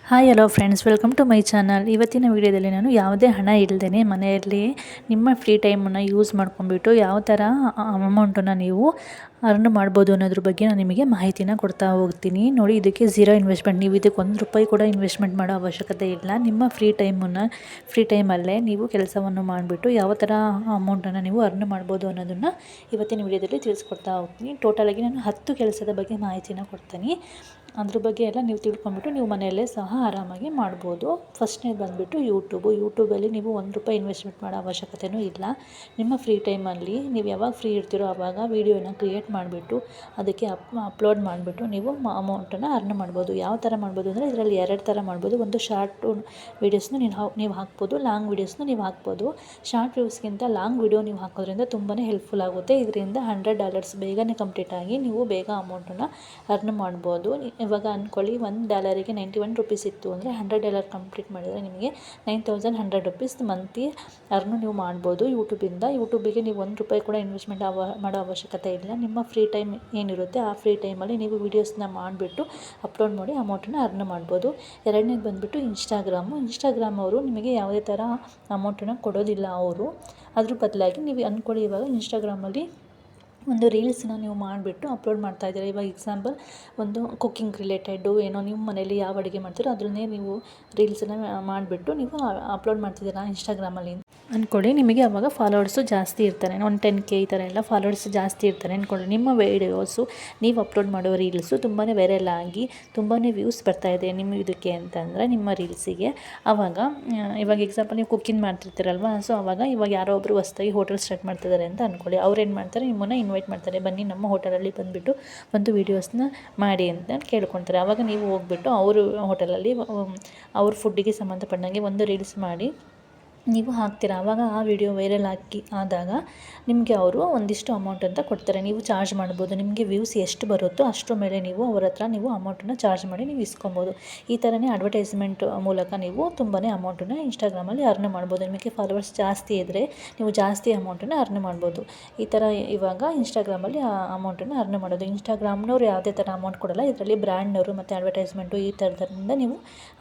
Hi hello friends, welcome to my channel. ಇವತ್ತಿನ ವಿಡಿಯೋದಲ್ಲಿ ನಾನು ಯಾವುದೇ ಹಣ ಇಲ್ಲದೇ ಮನೆಯಲ್ಲಿ ನಿಮ್ಮ ಫ್ರೀ ಟೈಮನ್ನು ಯೂಸ್ ಮಾಡ್ಕೊಂಡ್ಬಿಟ್ಟು ಯಾವ ಥರ ಅಮೌಂಟನ್ನು ನೀವು ಅರ್ನ್ ಮಾಡ್ಬೋದು ಅನ್ನೋದ್ರ ಬಗ್ಗೆ ನಾನು ನಿಮಗೆ ಮಾಹಿತಿನ ಕೊಡ್ತಾ ಹೋಗ್ತೀನಿ. ನೋಡಿ, ಇದಕ್ಕೆ ಝೀರೋ ಇನ್ವೆಸ್ಟ್ಮೆಂಟ್. ನೀವು ಇದಕ್ಕೆ ₹1 ಕೂಡ ಇನ್ವೆಸ್ಟ್ಮೆಂಟ್ ಮಾಡೋ ಅವಶ್ಯಕತೆ ಇಲ್ಲ. ನಿಮ್ಮ ಫ್ರೀ ಟೈಮಲ್ಲೇ ನೀವು ಕೆಲಸವನ್ನು ಮಾಡಿಬಿಟ್ಟು ಯಾವ ಥರ ಅಮೌಂಟನ್ನು ನೀವು ಅರ್ನ್ ಮಾಡ್ಬೋದು ಅನ್ನೋದನ್ನು ಇವತ್ತಿನ ವಿಡಿಯೋದಲ್ಲಿ ತಿಳಿಸ್ಕೊಡ್ತಾ ಹೋಗ್ತೀನಿ. ಟೋಟಲಾಗಿ ನಾನು 10 ಕೆಲಸದ ಬಗ್ಗೆ ಮಾಹಿತಿನ ಕೊಡ್ತೀನಿ. ಅದ್ರ ಬಗ್ಗೆ ಎಲ್ಲ ನೀವು ತಿಳ್ಕೊಂಬಿಟ್ಟು ನೀವು ಮನೆಯಲ್ಲೇ ಸಹ ಆರಾಮಾಗಿ ಮಾಡ್ಬೋದು. ಫಸ್ಟ್ನೇದು ಬಂದುಬಿಟ್ಟು ಯೂಟ್ಯೂಬಲ್ಲಿ ನೀವು ₹1 ಇನ್ವೆಸ್ಟ್ಮೆಂಟ್ ಮಾಡೋ ಅವಶ್ಯಕತೆಯೂ ಇಲ್ಲ. ನಿಮ್ಮ ಫ್ರೀ ಟೈಮಲ್ಲಿ ನೀವು ಯಾವಾಗ ಫ್ರೀ ಇರ್ತೀರೋ ಆವಾಗ ವೀಡಿಯೋನ ಕ್ರಿಯೇಟ್ ಮಾಡಿಬಿಟ್ಟು ಅದಕ್ಕೆ ಅಪ್ಲೋಡ್ ಮಾಡಿಬಿಟ್ಟು ನೀವು ಅಮೌಂಟನ್ನು ಅರ್ನ್ ಮಾಡ್ಬೋದು. ಯಾವ ಥರ ಮಾಡ್ಬೋದು ಅಂದರೆ ಇದರಲ್ಲಿ 2 ಥರ ಮಾಡ್ಬೋದು. ಒಂದು ಶಾರ್ಟ್ ವೀಡಿಯೋಸ್ನ ನೀವು ಹಾಕ್ಬೋದು, ಲಾಂಗ್ ವೀಡಿಯೋಸ್ನ ನೀವು ಹಾಕ್ಬೋದು. ಶಾರ್ಟ್ ವ್ಯೂಸ್ಗಿಂತ ಲಾಂಗ್ ವೀಡಿಯೋ ನೀವು ಹಾಕೋದ್ರಿಂದ ತುಂಬಾ ಹೆಲ್ಪ್ಫುಲ್ ಆಗುತ್ತೆ. ಇದರಿಂದ $100 ಬೇಗನೆ ಕಂಪ್ಲೀಟ್ ಆಗಿ ನೀವು ಬೇಗ ಅಮೌಂಟನ್ನು ಅರ್ನ್ ಮಾಡ್ಬೋದು. ಇವಾಗ ಅಂದ್ಕೊಳ್ಳಿ, $1ಗೆ ₹91 ಇತ್ತು ಅಂದರೆ $100 ಕಂಪ್ಲೀಟ್ ಮಾಡಿದರೆ ನಿಮಗೆ ₹9100 ಮಂತ್ಲಿ ಅರ್ನು ನೀವು ಮಾಡ್ಬೋದು ಯೂಟ್ಯೂಬಿಗೆ. ನೀವು ₹1 ಕೂಡ ಇನ್ವೆಸ್ಟ್ಮೆಂಟ್ ಮಾಡೋ ಅವಶ್ಯಕತೆ ಇಲ್ಲ. ನಿಮ್ಮ ಫ್ರೀ ಟೈಮ್ ಏನಿರುತ್ತೆ ಆ ಫ್ರೀ ಟೈಮಲ್ಲಿ ನೀವು ವೀಡಿಯೋಸ್ನ ಮಾಡಿಬಿಟ್ಟು ಅಪ್ಲೋಡ್ ಮಾಡಿ ಅಮೌಂಟನ್ನು ಅರ್ನ್ ಮಾಡ್ಬೋದು. ಎರಡನೇದು ಬಂದುಬಿಟ್ಟು ಇನ್ಸ್ಟಾಗ್ರಾಮ್ ಅವರು ನಿಮಗೆ ಯಾವುದೇ ಥರ ಅಮೌಂಟನ್ನು ಕೊಡೋದಿಲ್ಲ. ಅವರು ಅದ್ರ ಬದಲಾಗಿ ನೀವು ಅಂದ್ಕೊಳ್ಳಿ, ಇವಾಗ ಇನ್ಸ್ಟಾಗ್ರಾಮಲ್ಲಿ ಒಂದು ರೀಲ್ಸ್ನ ನೀವು ಮಾಡಿಬಿಟ್ಟು ಅಪ್ಲೋಡ್ ಮಾಡ್ತಾಯಿದ್ದೀರಾ. ಇವಾಗ ಎಕ್ಸಾಂಪಲ್ ಒಂದು ಕುಕ್ಕಿಂಗ್ ರಿಲೇಟೆಡ್ಡು ಏನೋ ನಿಮ್ಮ ಮನೇಲಿ ಯಾವ ಅಡುಗೆ ಮಾಡ್ತೀರೋ ಅದನ್ನೇ ನೀವು ರೀಲ್ಸನ್ನು ಮಾಡಿಬಿಟ್ಟು ನೀವು ಅಪ್ಲೋಡ್ ಮಾಡ್ತಿದ್ದೀರಾ ಇನ್ಸ್ಟಾಗ್ರಾಮಲ್ಲಿ ಅಂದ್ಕೊಳ್ಳಿ. ನಿಮಗೆ ಆವಾಗ ಫಾಲೋವರ್ಸು ಜಾಸ್ತಿ ಇರ್ತಾರೆ, ಒಂದು 10K ಈ ಥರ ಎಲ್ಲ ಫಾಲೋವರ್ಸ್ ಜಾಸ್ತಿ ಇರ್ತಾರೆ ಅಂದ್ಕೊಳ್ಳಿ. ನಿಮ್ಮ ವೀಡಿಯೋಸು ನೀವು ಅಪ್ಲೋಡ್ ಮಾಡೋ ರೀಲ್ಸು ತುಂಬಾ ವೈರಲ್ ಆಗಿ ತುಂಬಾ ವ್ಯೂಸ್ ಬರ್ತಾಯಿದೆ ನಿಮ್ಮ ಇದಕ್ಕೆ ಅಂತಂದರೆ ನಿಮ್ಮ ರೀಲ್ಸಿಗೆ. ಇವಾಗ ಎಕ್ಸಾಂಪಲ್ ನೀವು ಕುಕ್ಕಿಂಗ್ ಮಾಡ್ತಿರ್ತೀರಲ್ವ, ಸೊ ಇವಾಗ ಯಾರೋ ಒಬ್ಬರು ಹೊಸ್ದಾಗಿ ಹೋಟೆಲ್ ಸ್ಟಾರ್ಟ್ ಮಾಡ್ತಿದ್ದಾರೆ ಅಂತ ಅಂದ್ಕೊಳ್ಳಿ. ಅವ್ರು ಏನು ಮಾಡ್ತಾರೆ, ನಿಮ್ಮನ್ನು ಇನ್ವೈಟ್ ಮಾಡ್ತಾರೆ, ಬನ್ನಿ ನಮ್ಮ ಹೋಟೆಲಲ್ಲಿ ಬಂದುಬಿಟ್ಟು ಒಂದು ವೀಡಿಯೋಸ್ನ ಮಾಡಿ ಅಂತ ಕೇಳ್ಕೊತಾರೆ. ಆವಾಗ ನೀವು ಹೋಗ್ಬಿಟ್ಟು ಅವರು ಹೋಟೆಲಲ್ಲಿ ಅವ್ರ ಫುಡ್ಡಿಗೆ ಸಂಬಂಧಪಟ್ಟಂಗೆ ಒಂದು ರೀಲ್ಸ್ ಮಾಡಿ ನೀವು ಹಾಕ್ತೀರಾ. ಆವಾಗ ಆ ವಿಡಿಯೋ ವೈರಲ್ ಆದಾಗ ನಿಮಗೆ ಅವರು ಒಂದಿಷ್ಟು ಅಮೌಂಟ್ ಅಂತ ಕೊಡ್ತಾರೆ. ನೀವು ಚಾರ್ಜ್ ಮಾಡ್ಬೋದು. ನಿಮಗೆ ವ್ಯೂಸ್ ಎಷ್ಟು ಬರುತ್ತೋ ಅಷ್ಟರ ಮೇಲೆ ನೀವು ಅವ್ರ ಹತ್ರ ನೀವು ಅಮೌಂಟನ್ನು ಚಾರ್ಜ್ ಮಾಡಿ ನೀವು ಇಸ್ಕೊಬೋದು. ಈ ಥರನೇ ಅಡ್ವರ್ಟೈಸ್ಮೆಂಟ್ ಮೂಲಕ ನೀವು ತುಂಬಾ ಅಮೌಂಟನ್ನು ಇನ್ಸ್ಟಾಗ್ರಾಮಲ್ಲಿ ಅರ್ನ್ ಮಾಡ್ಬೋದು. ನಿಮಗೆ ಫಾಲೋವರ್ಸ್ ಜಾಸ್ತಿ ಇದ್ದರೆ ನೀವು ಜಾಸ್ತಿ ಅಮೌಂಟನ್ನು ಅರ್ನ್ ಮಾಡ್ಬೋದು. ಈ ಥರ ಇವಾಗ ಇನ್ಸ್ಟಾಗ್ರಾಮಲ್ಲಿ ಅಮೌಂಟನ್ನು ಅರ್ನ್ ಮಾಡೋದು. ಇನ್ಸ್ಟಾಗ್ರಾಮ್ನವ್ರು ಯಾವುದೇ ಥರ ಅಮೌಂಟ್ ಕೊಡೋಲ್ಲ. ಇದರಲ್ಲಿ ಬ್ರ್ಯಾಂಡ್ನವರು ಮತ್ತು ಅಡ್ವರ್ಟೈಸ್ಮೆಂಟು ಈ ಥರದಿಂದ ನೀವು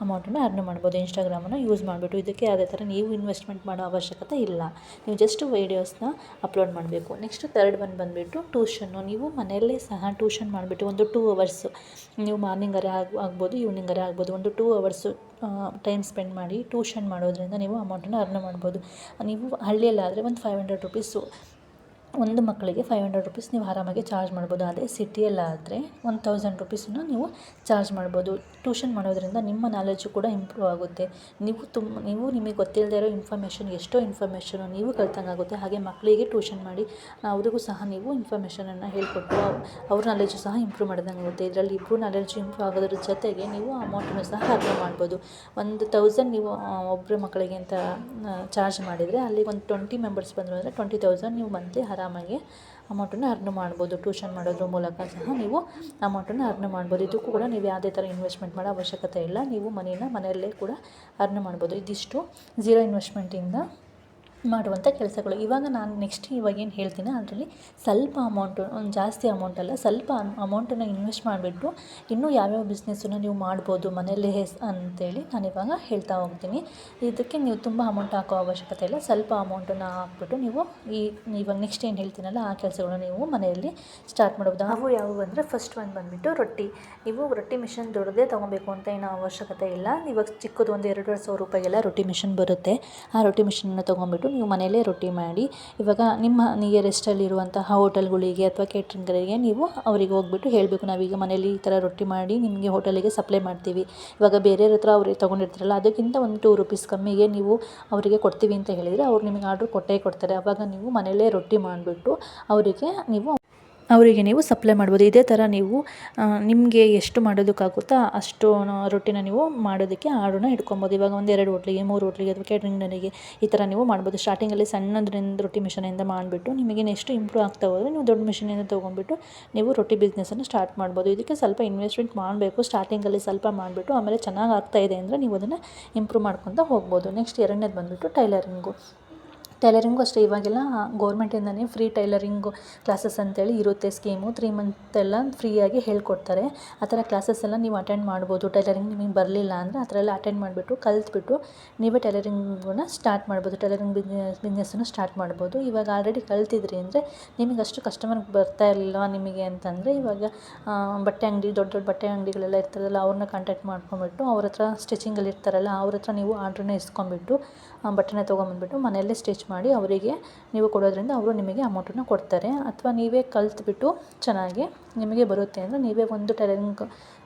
ಅಮೌಂಟನ್ನು ಅರ್ನ್ ಮಾಡ್ಬೋದು ಇನ್ಸ್ಟಾಗ್ರಾಮನ್ನು ಯೂಸ್ ಮಾಡಿಬಿಟ್ಟು. ಇದಕ್ಕೆ ಯಾವುದೇ ಥರ ನೀವು ಇನ್ವೆಸ್ಟ್ಮೆಂಟ್ ಮಾಡೋ ಅವಶ್ಯಕತೆ ಇಲ್ಲ. ನೀವು ಜಸ್ಟ್ ವೀಡಿಯೋಸ್ನ ಅಪ್ಲೋಡ್ ಮಾಡಬೇಕು. ನೆಕ್ಸ್ಟ್ ಥರ್ಡ್ ಬಂದುಬಿಟ್ಟು ಟ್ಯೂಷನ್ನು. ನೀವು ಮನೆಯಲ್ಲೇ ಸಹ ಟ್ಯೂಷನ್ ಮಾಡಿಬಿಟ್ಟು ಒಂದು 2 ಅವರ್ಸು ನೀವು ಮಾರ್ನಿಂಗರೇ ಆಗ್ಬೋದು, ಈವ್ನಿಂಗರೇ ಆಗ್ಬೋದು, ಒಂದು 2 ಅವರ್ಸು ಟೈಮ್ ಸ್ಪೆಂಡ್ ಮಾಡಿ ಟ್ಯೂಷನ್ ಮಾಡೋದ್ರಿಂದ ನೀವು ಅಮೌಂಟನ್ನು ಅರ್ನ್ ಮಾಡ್ಬೋದು. ನೀವು ಹಳ್ಳಿಯಲ್ಲಾದರೆ ಒಂದು ₹500 ಒಂದು ಮಕ್ಕಳಿಗೆ ₹500 ನೀವು ಆರಾಮಾಗಿ ಚಾರ್ಜ್ ಮಾಡ್ಬೋದು. ಅದೇ ಸಿಟಿಯಲ್ಲಾದರೆ ₹1000 ನೀವು ಚಾರ್ಜ್ ಮಾಡ್ಬೋದು. ಟ್ಯೂಷನ್ ಮಾಡೋದ್ರಿಂದ ನಿಮ್ಮ ನಾಲೆಡ್ಜು ಕೂಡ ಇಂಪ್ರೂವ್ ಆಗುತ್ತೆ. ನೀವು ನಿಮಗೆ ಗೊತ್ತಿಲ್ಲದೆ ಇರೋ ಎಷ್ಟೋ ಇನ್ಫಾರ್ಮೇಷನು ನೀವು ಕಲ್ತಂಗಾಗುತ್ತೆ. ಹಾಗೆ ಮಕ್ಕಳಿಗೆ ಟ್ಯೂಷನ್ ಮಾಡಿ ಅವ್ರಿಗೂ ಸಹ ನೀವು ಇನ್ಫಾರ್ಮೇಷನನ್ನು ಹೇಳಿಕೊಟ್ಟು ಅವ್ರ ನಾಲೆಡ್ಜು ಸಹ ಇಂಪ್ರೂವ್ ಮಾಡಿದಂಗಾಗುತ್ತೆ. ಇದರಲ್ಲಿ ಇಬ್ಬರು ನಾಲೆಡ್ಜು ಇಂಪ್ರೂವ್ ಆಗೋದ್ರ ಜೊತೆಗೆ ನೀವು ಅಮೌಂಟನ್ನು ಸಹ ಅರ್ನ್ ಮಾಡ್ಬೋದು. 1000 ನೀವು ಒಬ್ಬರು ಮಕ್ಕಳಿಗೆ ಅಂತ ಚಾರ್ಜ್ ಮಾಡಿದರೆ ಅಲ್ಲಿ ಒಂದು 20 ಮೆಂಬರ್ಸ್ ಬಂದರು ಅಂದರೆ 20,000 ನೀವು ಮಂತ್ಲಿ ಆರಾಮಾಗಿ ಅಮೌಂಟನ್ನು ಅರ್ನ್ ಮಾಡ್ಬೋದು. ಟ್ಯೂಷನ್ ಮಾಡೋದ್ರ ಮೂಲಕ ಸಹ ನೀವು ಅಮೌಂಟನ್ನು ಅರ್ನ್ ಮಾಡ್ಬೋದು. ಇದಕ್ಕೂ ಕೂಡ ನೀವು ಯಾವುದೇ ಥರ ಇನ್ವೆಸ್ಟ್ಮೆಂಟ್ ಮಾಡೋ ಅವಶ್ಯಕತೆ ಇಲ್ಲ. ನೀವು ಮನೆಯಲ್ಲೇ ಕೂಡ ಅರ್ನ್ ಮಾಡ್ಬೋದು. ಇದಿಷ್ಟು ಝೀರೋ ಇನ್ವೆಸ್ಟ್ಮೆಂಟಿಂದ ಮಾಡುವಂಥ ಕೆಲಸಗಳು. ಇವಾಗ ನಾನು ಇವಾಗೇನು ಹೇಳ್ತೀನಿ ಅದರಲ್ಲಿ ಸ್ವಲ್ಪ ಅಮೌಂಟು, ಒಂದು ಜಾಸ್ತಿ ಅಮೌಂಟ್ ಅಲ್ಲ, ಸ್ವಲ್ಪ ಅಮೌಂಟನ್ನು ಇನ್ವೆಸ್ಟ್ ಮಾಡಿಬಿಟ್ಟು ಇನ್ನೂ ಯಾವ್ಯಾವ ಬಿಸ್ನೆಸ್ಸನ್ನು ನೀವು ಮಾಡ್ಬೋದು ಮನೆಯಲ್ಲೇ ಅಂತೇಳಿ ನಾನಿವಾಗ ಹೇಳ್ತಾ ಹೋಗ್ತೀನಿ. ಇದಕ್ಕೆ ನೀವು ತುಂಬ ಅಮೌಂಟ್ ಹಾಕೋ ಅವಶ್ಯಕತೆ ಇಲ್ಲ. ಸ್ವಲ್ಪ ಅಮೌಂಟನ್ನು ಹಾಕ್ಬಿಟ್ಟು ನೀವು ಇವಾಗ ನೆಕ್ಸ್ಟ್ ಏನು ಹೇಳ್ತೀನಲ್ಲ ಆ ಕೆಲಸಗಳನ್ನ ನೀವು ಮನೆಯಲ್ಲಿ ಸ್ಟಾರ್ಟ್ ಮಾಡ್ಬೋದು. ಅವು ಯಾವುವು ಅಂದರೆ ಫಸ್ಟ್ ಒಂದು ಬಂದುಬಿಟ್ಟು ರೊಟ್ಟಿ. ನೀವು ರೊಟ್ಟಿ ಮಿಷನ್ ದೊಡ್ಡದೇ ತೊಗೊಬೇಕು ಅಂತ ಏನೋ ಅವಶ್ಯಕತೆ ಇಲ್ಲ. ಇವಾಗ ಚಿಕ್ಕದು ಒಂದು ₹2,500 ರೊಟ್ಟಿ ಮಿಷನ್ ಬರುತ್ತೆ. ಆ ರೊಟ್ಟಿ ಮಿಷನನ್ನು ತೊಗೊಂಬಿಟ್ಟು ನೀವು ಮನೆಯಲ್ಲೇ ರೊಟ್ಟಿ ಮಾಡಿ ಇವಾಗ ನಿಮ್ಮ ನಿಯರೆಸ್ಟಲ್ಲಿರುವಂತಹ ಹೋಟೆಲ್ಗಳಿಗೆ ಅಥವಾ ಕೇಟ್ರಿಂಗರಿಗೆ ನೀವು ಅವರಿಗೆ ಹೋಗ್ಬಿಟ್ಟು ಹೇಳಬೇಕು, ನಾವೀಗ ಮನೇಲಿ ಈ ಥರ ರೊಟ್ಟಿ ಮಾಡಿ ನಿಮಗೆ ಹೋಟೆಲಿಗೆ ಸಪ್ಲೈ ಮಾಡ್ತೀವಿ. ಇವಾಗ ಬೇರೆಯವ್ರ ಹತ್ರ ಅವ್ರಿಗೆ ತೊಗೊಂಡಿರ್ತಾರಲ್ಲ ಅದಕ್ಕಿಂತ ಒಂದು ₹2 ಕಮ್ಮಿಗೆ ನೀವು ಅವರಿಗೆ ಕೊಡ್ತೀವಿ ಅಂತ ಹೇಳಿದರೆ ಅವ್ರು ನಿಮಗೆ ಆರ್ಡ್ರ್ ಕೊಟ್ಟೇ ಕೊಡ್ತಾರೆ. ಆವಾಗ ನೀವು ಮನೆಯಲ್ಲೇ ರೊಟ್ಟಿ ಮಾಡಿಬಿಟ್ಟು ಅವರಿಗೆ ನೀವು ಸಪ್ಲೈ ಮಾಡ್ಬೋದು. ಇದೇ ಥರ ನೀವು ನಿಮಗೆ ಎಷ್ಟು ಮಾಡೋದಕ್ಕಾಗುತ್ತೋ ಅಷ್ಟು ರೊಟ್ಟಿನ ನೀವು ಮಾಡೋದಕ್ಕೆ ಆರ್ಡ್ರನ್ನ ಇಟ್ಕೊಬೋದು. ಇವಾಗ ಒಂದು 2 ಹೋಟ್ಲಿಗೆ 3 ಹೋಟ್ಲಿಗೆ ಅಥವಾ ಕೇಟ್ರಿಂಗ್ನವರಿಗೆ ಈ ಥರ ನೀವು ಮಾಡ್ಬೋದು. ಸ್ಟಾರ್ಟಿಂಗಲ್ಲಿ ಸಣ್ಣದ್ರಿಂದ ರೊಟ್ಟಿ ಮಿಷನಿಂದ ಮಾಡಿಬಿಟ್ಟು ನಿಮಗೆ ನೆಕ್ಸ್ಟ್ ಇಂಪ್ರೂವ್ ಆಗ್ತಾ ಹೋದರೆ ನೀವು ದೊಡ್ಡ ಮಿಷನಿಂದ ತೊಗೊಂಡ್ಬಿಟ್ಟು ನೀವು ರೊಟ್ಟಿ ಬಿಸ್ನೆಸ್ಸನ್ನು ಸ್ಟಾರ್ಟ್ ಮಾಡ್ಬೋದು. ಇದಕ್ಕೆ ಸ್ವಲ್ಪ ಇನ್ವೆಸ್ಟ್ಮೆಂಟ್ ಮಾಡಬೇಕು. ಸ್ಟಾರ್ಟಿಂಗಲ್ಲಿ ಸ್ವಲ್ಪ ಮಾಡಿಬಿಟ್ಟು ಆಮೇಲೆ ಚೆನ್ನಾಗಿ ಆಗ್ತಾಯಿದೆ ಅಂದರೆ ನೀವು ಅದನ್ನು ಇಂಪ್ರೂವ್ ಮಾಡ್ಕೊತಾ ಹೋಗ್ಬೋದು. ನೆಕ್ಸ್ಟ್ ಎರಡನೇದು ಬಂದುಬಿಟ್ಟು ಟೈಲರಿಂಗು ಅಷ್ಟೇ ಇವಾಗೆಲ್ಲ ಗೌರ್ಮೆಂಟಿಂದನೇ ಫ್ರೀ ಟೈಲರಿಂಗು ಕ್ಲಾಸಸ್ ಅಂತೇಳಿ ಇರುತ್ತೆ ಸ್ಕೀಮು. 3 ಮಂತ್ ಎಲ್ಲ ಫ್ರೀಯಾಗಿ ಹೇಳ್ಕೊಡ್ತಾರೆ. ಆ ಥರ ಕ್ಲಾಸಸ್ ಎಲ್ಲ ನೀವು ಅಟೆಂಡ್ ಮಾಡ್ಬೋದು. ಟೈಲರಿಂಗ್ ನಿಮಗೆ ಬರಲಿಲ್ಲ ಅಂದರೆ ಆ ಥರ ಎಲ್ಲ ಅಟೆಂಡ್ ಮಾಡಿಬಿಟ್ಟು ಕಲಿತ್ಬಿಟ್ಟು ನೀವೇ ಟೈಲರಿಂಗನ್ನ ಸ್ಟಾರ್ಟ್ ಮಾಡ್ಬೋದು. ಟೈಲರಿಂಗ್ ಬಿಸ್ನೆಸ್ಸನ್ನು ಸ್ಟಾರ್ಟ್ ಮಾಡ್ಬೋದು. ಇವಾಗ ಆಲ್ರೆಡಿ ಕಲ್ತಿದ್ರಿ ಅಂದರೆ ನಿಮಗೆ ಅಷ್ಟು ಕಸ್ಟಮರ್ ಬರ್ತಾ ಇರಲಿಲ್ಲ ನಿಮಗೆ ಅಂತಂದರೆ ಇವಾಗ ಬಟ್ಟೆ ಅಂಗಡಿ ದೊಡ್ಡ ದೊಡ್ಡ ಬಟ್ಟೆ ಅಂಗಡಿಗಳೆಲ್ಲ ಇರ್ತಾರಲ್ಲ, ಅವ್ರನ್ನ ಕಾಂಟ್ಯಾಕ್ಟ್ ಮಾಡ್ಕೊಂಬಿಟ್ಟು ಅವ್ರ ಹತ್ರ ಸ್ಟಿಚಿಂಗಲ್ಲಿ ಇರ್ತಾರಲ್ಲ ಅವ್ರ ಹತ್ರ ನೀವು ಆರ್ಡ್ರನ್ನ ಇಸ್ಕೊಂಬಿಟ್ಟು ಬಟ್ಟೆನ ತೊಗೊಂಬಂದ್ಬಿಟ್ಟು ಮನೆಯಲ್ಲೇ ಸ್ಟಿಚ್ ಮಾಡಿ ಅವರಿಗೆ ನೀವು ಕೊಡೋದ್ರಿಂದ ಅವರು ನಿಮಗೆ ಅಮೌಂಟನ್ನು ಕೊಡ್ತಾರೆ. ಅಥವಾ ನೀವೇ ಕಲಿತ್ಬಿಟ್ಟು ಚೆನ್ನಾಗಿ ನಿಮಗೆ ಬರುತ್ತೆ ಅಂದರೆ ನೀವೇ ಒಂದು ಟೈಲರಿಂಗ್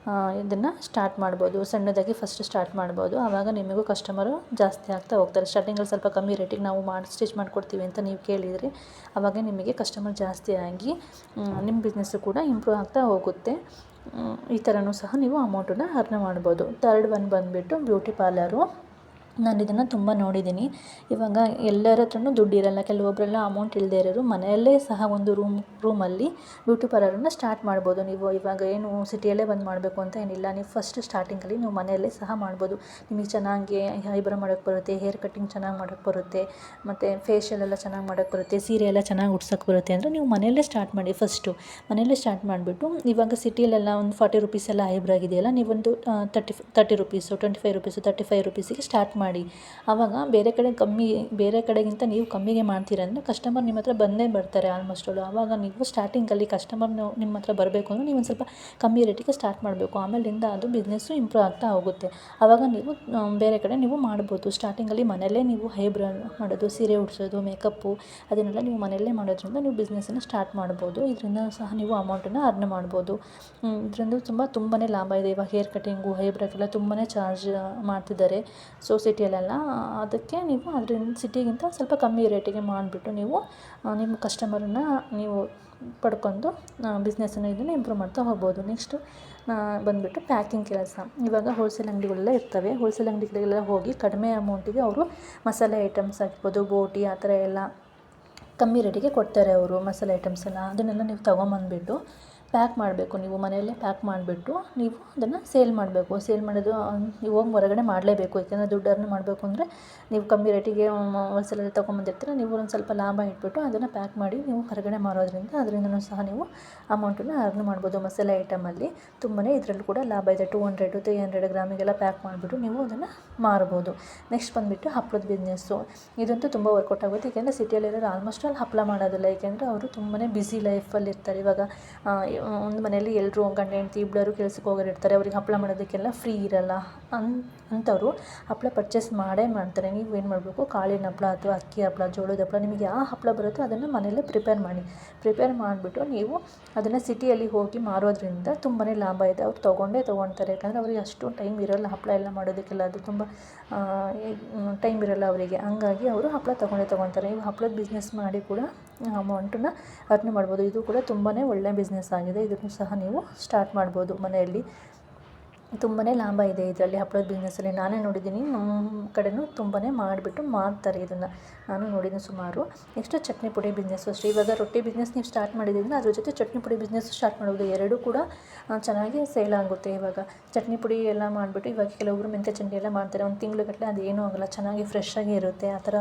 ಇದನ್ನು ಸ್ಟಾರ್ಟ್ ಮಾಡ್ಬೋದು. ಸಣ್ಣದಾಗಿ ಫಸ್ಟ್ ಸ್ಟಾರ್ಟ್ ಮಾಡ್ಬೋದು. ಆವಾಗ ನಿಮಗೂ ಕಸ್ಟಮರು ಜಾಸ್ತಿ ಆಗ್ತಾ ಹೋಗ್ತಾರೆ. ಸ್ಟಾರ್ಟಿಂಗಲ್ಲಿ ಸ್ವಲ್ಪ ಕಮ್ಮಿ ರೇಟಿಗೆ ನಾವು ಸ್ಟಿಚ್ ಮಾಡಿಕೊಡ್ತೀವಿ ಅಂತ ನೀವು ಕೇಳಿದರೆ ಆವಾಗ ನಿಮಗೆ ಕಸ್ಟಮರ್ ಜಾಸ್ತಿ ಆಗಿ ನಿಮ್ಮ ಬಿಸ್ನೆಸ್ಸು ಕೂಡ ಇಂಪ್ರೂವ್ ಆಗ್ತಾ ಹೋಗುತ್ತೆ. ಈ ಥರನೂ ಸಹ ನೀವು ಅಮೌಂಟನ್ನು ಅರ್ನ್ ಮಾಡ್ಬೋದು. ಥರ್ಡ್ ಒನ್ ಬಂದುಬಿಟ್ಟು ಬ್ಯೂಟಿ ಪಾರ್ಲರು. ನಾನು ಇದನ್ನು ತುಂಬ ನೋಡಿದ್ದೀನಿ. ಇವಾಗ ಎಲ್ಲರ ಹತ್ರನೂ ದುಡ್ಡಿರಲ್ಲ. ಕೆಲವೊಬ್ಬರೆಲ್ಲ ಅಮೌಂಟ್ ಇಲ್ಲದೇ ಇರೋರು ಮನೆಯಲ್ಲೇ ಸಹ ಒಂದು ರೂಮಲ್ಲಿ ಬ್ಯೂಟಿ ಪಾರ್ಲರನ್ನು ಸ್ಟಾರ್ಟ್ ಮಾಡ್ಬೋದು. ನೀವು ಇವಾಗ ಏನು ಸಿಟಿಯಲ್ಲೇ ಬಂದು ಮಾಡಬೇಕು ಅಂತ ಏನಿಲ್ಲ. ನೀವು ಫಸ್ಟ್ ಸ್ಟಾರ್ಟಿಂಗಲ್ಲಿ ನೀವು ಮನೆಯಲ್ಲೇ ಸಹ ಮಾಡ್ಬೋದು. ನಿಮಗೆ ಚೆನ್ನಾಗಿ ಐಬ್ರೋ ಮಾಡೋಕ್ಕೆ ಬರುತ್ತೆ, ಹೇರ್ ಕಟ್ಟಿಂಗ್ ಚೆನ್ನಾಗಿ ಮಾಡೋಕ್ಕೆ ಬರುತ್ತೆ, ಮತ್ತು ಫೇಶಿಯಲ್ ಎಲ್ಲ ಚೆನ್ನಾಗಿ ಮಾಡೋಕ್ಕೆ ಬರುತ್ತೆ, ಸೀರೆ ಎಲ್ಲ ಚೆನ್ನಾಗಿ ಉಡ್ಸೋಕ್ಕೆ ಬರುತ್ತೆ ಅಂದರೆ ನೀವು ಮನೆಯಲ್ಲೇ ಸ್ಟಾರ್ಟ್ ಮಾಡಿ. ಫಸ್ಟು ಮನೆಯಲ್ಲೇ ಸ್ಟಾರ್ಟ್ ಮಾಡಿಬಿಟ್ಟು ಇವಾಗ ಸಿಟಿಯಲ್ಲೆಲ್ಲ ಒಂದು 40 ರುಪೀಸ್ ಎಲ್ಲ ಐಬ್ರೋ ಆಗಿದೆಯಲ್ಲ, ನೀವೊಂದು 30 ರುಪೀಸು 25 ರುಪೀಸು 35 ರುಪೀಸಿಗೆ ಸ್ಟಾರ್ಟ್ ಮಾಡಿ. ಆವಾಗ ಬೇರೆ ಕಡೆಗಿಂತ ನೀವು ಕಮ್ಮಿಗೆ ಮಾಡ್ತೀರ ಅಂದರೆ ಕಸ್ಟಮರ್ ನಿಮ್ಮ ಹತ್ರ ಬಂದೇ ಬರ್ತಾರೆ ಆಲ್ಮೋಸ್ಟು. ಆವಾಗ ನೀವು ಸ್ಟಾರ್ಟಿಂಗಲ್ಲಿ ಕಸ್ಟಮರ್ ನಿಮ್ಮ ಹತ್ರ ಬರಬೇಕು ಅಂದರೆ ನೀವು ಒಂದು ಸ್ವಲ್ಪ ಕಮ್ಮಿ ರೇಟಿಗೆ ಸ್ಟಾರ್ಟ್ ಮಾಡಬೇಕು. ಆಮೇಲಿಂದ ಅದು ಬಿಸ್ನೆಸ್ಸು ಇಂಪ್ರೂವ್ ಆಗ್ತಾ ಹೋಗುತ್ತೆ. ಆವಾಗ ನೀವು ಬೇರೆ ಕಡೆ ನೀವು ಮಾಡ್ಬೋದು. ಸ್ಟಾರ್ಟಿಂಗಲ್ಲಿ ಮನೆಯಲ್ಲೇ ನೀವು ಐಬ್ರೋ ಮಾಡೋದು, ಸೀರೆ ಉಡಿಸೋದು, ಮೇಕಪ್ಪು ಅದನ್ನೆಲ್ಲ ನೀವು ಮನೆಯಲ್ಲೇ ಮಾಡೋದ್ರಿಂದ ನೀವು ಬಿಸ್ನೆಸ್ಸನ್ನು ಸ್ಟಾರ್ಟ್ ಮಾಡ್ಬೋದು. ಇದರಿಂದ ಸಹ ನೀವು ಅಮೌಂಟನ್ನು ಅರ್ನ್ ಮಾಡ್ಬೋದು. ಇದರಿಂದ ತುಂಬಾ ಲಾಭ ಇದೆ. ಇವಾಗ ಹೇರ್ ಕಟ್ಟಿಂಗು, ಐಬ್ರೋಗೆಲ್ಲ ತುಂಬಾ ಚಾರ್ಜ್ ಮಾಡ್ತಿದ್ದಾರೆ ಸಿಟಿಯಲ್ಲೆಲ್ಲ. ಅದಕ್ಕೆ ನೀವು ಅದರಿಂದ ಸಿಟಿಗಿಂತ ಸ್ವಲ್ಪ ಕಮ್ಮಿ ರೇಟಿಗೆ ಮಾಡಿಬಿಟ್ಟು ನೀವು ನಿಮ್ಮ ಕಸ್ಟಮರನ್ನು ನೀವು ಪಡ್ಕೊಂಡು ಬಿಸ್ನೆಸ್ಸನ್ನು ಇದನ್ನು ಇಂಪ್ರೂವ್ ಮಾಡ್ತಾ ಹೋಗ್ಬೋದು. ನೆಕ್ಸ್ಟು ಬಂದುಬಿಟ್ಟು ಪ್ಯಾಕಿಂಗ್ ಕೆಲಸ. ಇವಾಗ ಹೋಲ್ಸೇಲ್ ಅಂಗಡಿಗಳೆಲ್ಲ ಇರ್ತವೆ. ಹೋಲ್ಸೇಲ್ ಅಂಗಡಿಗಳಿಗೆಲ್ಲ ಹೋಗಿ ಕಡಿಮೆ ಅಮೌಂಟಿಗೆ ಅವರು ಮಸಾಲೆ ಐಟಮ್ಸ್ ಆಗಿರ್ಬೋದು, ಬೋಟಿ ಆ ಥರ ಎಲ್ಲ ಕಮ್ಮಿ ರೇಟಿಗೆ ಕೊಡ್ತಾರೆ ಅವರು ಮಸಾಲೆ ಐಟಮ್ಸ್ ಎಲ್ಲ. ಅದನ್ನೆಲ್ಲ ನೀವು ತೊಗೊಂಬಂದ್ಬಿಟ್ಟು ಪ್ಯಾಕ್ ಮಾಡಬೇಕು. ನೀವು ಮನೆಯಲ್ಲೇ ಪ್ಯಾಕ್ ಮಾಡಿಬಿಟ್ಟು ನೀವು ಅದನ್ನು ಸೇಲ್ ಮಾಡಬೇಕು. ಸೇಲ್ ಮಾಡೋದು ನೀವು ಹೋಗಿ ಹೊರಗಡೆ ಮಾಡಲೇಬೇಕು. ಯಾಕೆಂದರೆ ದುಡ್ಡು ಅರ್ನ್ ಮಾಡಬೇಕು ಅಂದರೆ ನೀವು ಕಮ್ಮಿ ರೇಟಿಗೆ ಹೋಲ್ಸೇಲಲ್ಲಿ ತೊಗೊಂಬಂದಿರ್ತೀರ. ನೀವು ಒಂದು ಸ್ವಲ್ಪ ಲಾಭ ಇಟ್ಬಿಟ್ಟು ಅದನ್ನು ಪ್ಯಾಕ್ ಮಾಡಿ ನೀವು ಹೊರಗಡೆ ಮಾರೋದ್ರಿಂದ ಅದರಿಂದನೂ ಸಹ ನೀವು ಅಮೌಂಟನ್ನು ಅರ್ನ್ ಮಾಡ್ಬೋದು. ಮಸಾಲೆ ಐಟಮಲ್ಲಿ ತುಂಬಾ ಇದರಲ್ಲೂ ಕೂಡ ಲಾಭ ಇದೆ. 200 300 ಗ್ರಾಮಿಗೆಲ್ಲ ಪ್ಯಾಕ್ ಮಾಡಿಬಿಟ್ಟು ನೀವು ಅದನ್ನು ಮಾರ್ಬೋದು. ನೆಕ್ಸ್ಟ್ ಬಂದುಬಿಟ್ಟು ಹಪ್ಪಳದ ಬಿಸ್ನೆಸ್ಸು. ಇದಂತೂ ತುಂಬ ವರ್ಕೌಟ್ ಆಗುತ್ತೆ. ಏಕೆಂದರೆ ಸಿಟಿಯಲ್ಲಿರೋರು ಆಲ್ಮೋಸ್ಟ್ ಅಲ್ಲಿ ಹಪ್ಪಳ ಮಾಡೋದಿಲ್ಲ. ಏಕೆಂದರೆ ಅವರು ತುಂಬಾ ಬ್ಯುಸಿ ಲೈಫಲ್ಲಿ ಇರ್ತಾರೆ. ಇವಾಗ ಒಂದು ಮನೆಯಲ್ಲಿ ಎಲ್ಲರೂ ಗಂಡ ಹೆಂಡತಿ ಇಬ್ಬರು ಕೆಲ್ಸಕ್ಕೆ ಹೋಗೋರಿರ್ತಾರೆ. ಅವ್ರಿಗೆ ಹಪ್ಪಳ ಮಾಡೋದಕ್ಕೆಲ್ಲ ಫ್ರೀ ಇರಲ್ಲ. ಅಂಥವ್ರು ಹಪ್ಪಳ ಪರ್ಚೇಸ್ ಮಾಡೇ ಮಾಡ್ತಾರೆ. ನೀವು ಏನು ಮಾಡಬೇಕು, ಕಾಳಿನ ಹಪ್ಪಳ ಅಥವಾ ಅಕ್ಕಿ ಹಪ್ಪಳ, ಜೋಳದ ಹಪ್ಪಳ, ನಿಮಗೆ ಯಾವ ಹಪ್ಪಳ ಬರುತ್ತೋ ಅದನ್ನು ಮನೆಯಲ್ಲೇ ಪ್ರಿಪೇರ್ ಮಾಡಿಬಿಟ್ಟು ನೀವು ಅದನ್ನು ಸಿಟಿಯಲ್ಲಿ ಹೋಗಿ ಮಾರೋದ್ರಿಂದ ತುಂಬಾ ಲಾಭ ಇದೆ. ಅವ್ರು ತೊಗೊಳ್ತಾರೆ. ಯಾಕಂದರೆ ಅವ್ರಿಗೆ ಅಷ್ಟು ಟೈಮ್ ಇರೋಲ್ಲ ಹಪ್ಪಳ ಎಲ್ಲ ಮಾಡೋದಕ್ಕೆಲ್ಲ. ಅದು ತುಂಬ ಟೈಮ್ ಇರೋಲ್ಲ ಅವರಿಗೆ. ಹಂಗಾಗಿ ಅವರು ಹಪ್ಪಳ ತೊಗೊಳ್ತಾರೆ. ನೀವು ಹಪ್ಪಳದ ಬಿಸ್ನೆಸ್ ಮಾಡಿ ಕೂಡ ಅಮೌಂಟನ್ನು ಅರ್ನ್ ಮಾಡ್ಬೋದು. ಇದು ಕೂಡ ತುಂಬಾ ಒಳ್ಳೆಯ ಬಿಸ್ನೆಸ್ ಆಗಿದೆ. ಇದನ್ನು ಸಹ ನೀವು ಸ್ಟಾರ್ಟ್ ಮಾಡ್ಬೋದು ಮನೆಯಲ್ಲಿ. ತುಂಬಾ ಲಾಭ ಇದೆ ಇದರಲ್ಲಿ. ಹಪ್ಪಳದ ಬಿಸ್ನೆಸ್ಸಲ್ಲಿ ನಾನೇ ನೋಡಿದ್ದೀನಿ. ನಮ್ಮ ಕಡೆಯೂ ತುಂಬಾ ಮಾಡಿಬಿಟ್ಟು ಮಾರ್ತಾರೆ ಇದನ್ನು. ನಾನು ನೋಡಿದ್ದೀನಿ ಸುಮಾರು. ನೆಕ್ಸ್ಟು ಚಟ್ನಿ ಪುಡಿ ಬಿಸ್ನೆಸ್ಸು ಅಷ್ಟೇ. ಇವಾಗ ರೊಟ್ಟಿ ಬಿಸ್ನೆಸ್ ನೀವು ಸ್ಟಾರ್ಟ್ ಮಾಡಿದ್ರಿಂದ ಅದ್ರ ಜೊತೆ ಚಟ್ನಿ ಪುಡಿ ಬಿಸ್ನೆಸ್ಸು ಸ್ಟಾರ್ಟ್ ಮಾಡ್ಬೋದು. ಎರಡೂ ಕೂಡ ಚೆನ್ನಾಗಿ ಸೇಲ್ ಆಗುತ್ತೆ. ಇವಾಗ ಚಟ್ನಿ ಪುಡಿ ಎಲ್ಲ ಮಾಡಿಬಿಟ್ಟು ಇವಾಗ ಕೆಲವೊಬ್ಬರು ಮೆಂತ್ಯ ಚಟ್ನಿ ಎಲ್ಲ ಮಾಡ್ತಾರೆ. ಒಂದು ತಿಂಗಳುಗಟ್ಟಲೆ ಅದು ಏನೂ ಆಗೋಲ್ಲ, ಚೆನ್ನಾಗಿ ಫ್ರೆಶ್ಶಾಗಿ ಇರುತ್ತೆ. ಆ ಥರ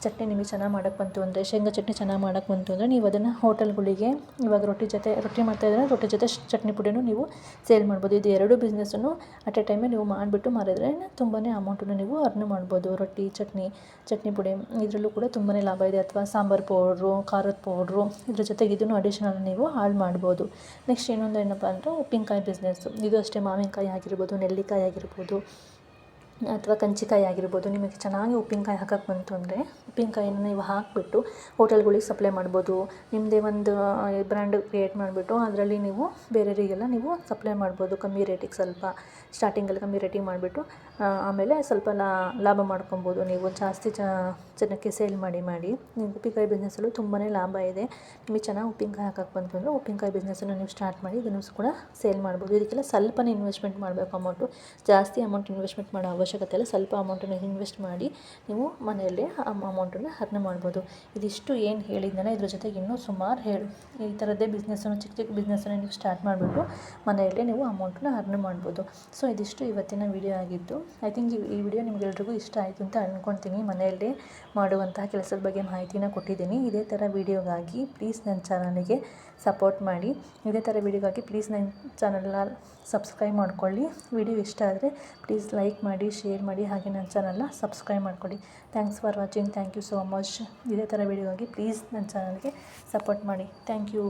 ಚಟ್ನಿ ನಿಮಗೆ ಚೆನ್ನಾಗಿ ಮಾಡೋಕ್ಕೆ ಬಂತು ಅಂದರೆ, ಶೇಂಗಾ ಚಟ್ನಿ ಚೆನ್ನಾಗಿ ಮಾಡೋಕ್ಕೆ ಬಂತು ಅಂದರೆ ನೀವು ಅದನ್ನು ಹೋಟೆಲ್ಗಳಿಗೆ ಇವಾಗ ರೊಟ್ಟಿ ಮಾಡ್ತಾಯಿದ್ರೆ ರೊಟ್ಟಿ ಜೊತೆ ಚಟ್ನಿ ಪುಡಿನೂ ನೀವು ಸೇಲ್ ಮಾಡ್ಬೋದು. ಇದು ಎರಡೂ ಬಿಸ್ನೆಸ್ಸನ್ನು ಅಟ್ ಎ ಟೈಮೇ ನೀವು ಮಾಡಿಬಿಟ್ಟು ಮಾರಿದ್ರೆ ತುಂಬಾ ಅಮೌಂಟನ್ನು ನೀವು ಅರ್ನ್ ಮಾಡ್ಬೋದು. ರೊಟ್ಟಿ, ಚಟ್ನಿ ಪುಡಿ ಇದರಲ್ಲೂ ಕೂಡ ತುಂಬಾ ಲಾಭ ಇದೆ. ಅಥವಾ ಸಾಂಬಾರು ಪೌಡ್ರು, ಖಾರದ ಪೌಡ್ರು ಇದ್ರ ಜೊತೆಗೆ ಇದನ್ನು ಅಡಿಷ್ನಲ್ ನೀವು ಆ್ಯಡ್ ಮಾಡ್ಬೋದು. ನೆಕ್ಸ್ಟ್ ಇನ್ನೊಂದು ಏನಪ್ಪ ಅಂದರೆ ಉಪ್ಪಿನಕಾಯಿ ಬಿಸ್ನೆಸ್ಸು. ಇದು ಅಷ್ಟೇ. ಮಾವಿನಕಾಯಿ ಆಗಿರ್ಬೋದು, ನೆಲ್ಲಿಕಾಯಿ ಆಗಿರ್ಬೋದು, ಅಥವಾ ಕಂಚಿಕಾಯಿ ಆಗಿರ್ಬೋದು. ನಿಮಗೆ ಚೆನ್ನಾಗಿ ಉಪ್ಪಿನಕಾಯಿ ಹಾಕೋಕ್ಕೆ ಬಂತು ಅಂದರೆ ಉಪ್ಪಿನಕಾಯಿನ ನೀವು ಹಾಕಿಬಿಟ್ಟು ಹೋಟೆಲ್ಗಳಿಗೆ ಸಪ್ಲೈ ಮಾಡ್ಬೋದು. ನಿಮ್ಮದೇ ಒಂದು ಬ್ರ್ಯಾಂಡ್ ಕ್ರಿಯೇಟ್ ಮಾಡಿಬಿಟ್ಟು ಅದರಲ್ಲಿ ನೀವು ಬೇರೆಯವರಿಗೆಲ್ಲ ನೀವು ಸಪ್ಲೈ ಮಾಡ್ಬೋದು. ಕಮ್ಮಿ ರೇಟಿಗೆ ಸ್ವಲ್ಪ ಸ್ಟಾರ್ಟಿಂಗಲ್ಲಿ ಕಮ್ಮಿ ರೇಟಿಗೆ ಮಾಡಿಬಿಟ್ಟು ಆಮೇಲೆ ಸ್ವಲ್ಪ ಲಾಭ ಮಾಡ್ಕೊಬೋದು. ನೀವು ಜಾಸ್ತಿ ಜನಕ್ಕೆ ಸೇಲ್ ಮಾಡಿ ನೀವು ಉಪ್ಪಿನಕಾಯಿ ಬಿಸ್ನೆಸ್ಸಲ್ಲೂ ತುಂಬಾ ಲಾಭ ಇದೆ. ನಿಮಗೆ ಚೆನ್ನಾಗಿ ಉಪ್ಪಿನಕಾಯಿ ಹಾಕೋಕ್ಕೆ ಬಂತು ಅಂದರೆ ಉಪ್ಪಿನಕಾಯಿ ಬಿಸ್ನೆಸ್ಸನ್ನು ನೀವು ಸ್ಟಾರ್ಟ್ ಮಾಡಿ ಇದನ್ನು ಕೂಡ ಸೇಲ್ ಮಾಡ್ಬೋದು. ಇದಕ್ಕೆಲ್ಲ ಸ್ವಲ್ಪನೇ ಇನ್ವೆಸ್ಟ್ಮೆಂಟ್ ಮಾಡಬೇಕು. ಜಾಸ್ತಿ ಅಮೌಂಟ್ ಇನ್ವೆಸ್ಟ್ಮೆಂಟ್ ಮಾಡೋ ಅವಶ್ಯಕತೆ ಅವಶ್ಯಕತೆ ಇಲ್ಲ. ಸ್ವಲ್ಪ ಅಮೌಂಟನ್ನು ಇನ್ವೆಸ್ಟ್ ಮಾಡಿ ನೀವು ಮನೆಯಲ್ಲೇ ಅಮೌಂಟನ್ನು ಅರ್ನ್ ಮಾಡ್ಬೋದು. ಇದಿಷ್ಟು ಏನು ಹೇಳಿದ್ನಲ್ಲ, ಇದ್ರ ಜೊತೆಗೆ ಇನ್ನೂ ಸುಮಾರು ಈ ಥರದ್ದೇ ಬಿಸ್ನೆಸ್ಸನ್ನು ಚಿಕ್ಕ ಚಿಕ್ಕ ಬಿಸ್ನೆಸ್ಸನ್ನು ನೀವು ಸ್ಟಾರ್ಟ್ ಮಾಡಿಬಿಟ್ಟು ಮನೆಯಲ್ಲೇ ನೀವು ಅಮೌಂಟನ್ನ ಅರ್ನ್ ಮಾಡ್ಬೋದು. ಸೊ ಇದಿಷ್ಟು ಇವತ್ತಿನ ವಿಡಿಯೋ ಆಗಿದ್ದು. ಐ ಥಿಂಕ್ ಈ ವಿಡಿಯೋ ನಿಮಗೆಲ್ರಿಗೂ ಇಷ್ಟ ಆಯಿತು ಅಂತ ಅಂದ್ಕೊಳ್ತೀನಿ. ಮನೆಯಲ್ಲೇ ಮಾಡುವಂತಹ ಕೆಲಸದ ಬಗ್ಗೆ ಮಾಹಿತಿನ ಕೊಟ್ಟಿದ್ದೀನಿ. ಇದೇ ಥರ ವಿಡಿಯೋಗಾಗಿ ಪ್ಲೀಸ್ ನನ್ನ ಚಾನಲ್ಗೆ ಸಪೋರ್ಟ್ ಮಾಡಿ. ಇದೇ ಥರ ವಿಡಿಯೋಗಾಗಿ ಪ್ಲೀಸ್ ನನ್ನ ಚಾನಲ್ನ ಸಬ್ಸ್ಕ್ರೈಬ್ ಮಾಡ್ಕೊಳ್ಳಿ. ವಿಡಿಯೋ ಇಷ್ಟ ಆದರೆ ಪ್ಲೀಸ್ ಲೈಕ್ ಮಾಡಿ, ಶೇರ್ ಮಾಡಿ, ಹಾಗೆ ನನ್ನ ಚಾನಲ್ನ ಸಬ್ಸ್ಕ್ರೈಬ್ ಮಾಡ್ಕೊಳ್ಳಿ. Thanks for watching. Thank you so much. ಇದೇ ಥರ ವಿಡಿಯೋಗಾಗಿ ಪ್ಲೀಸ್ ನನ್ನ ಚಾನಲ್ಗೆ ಸಪೋರ್ಟ್ ಮಾಡಿ. Thank you.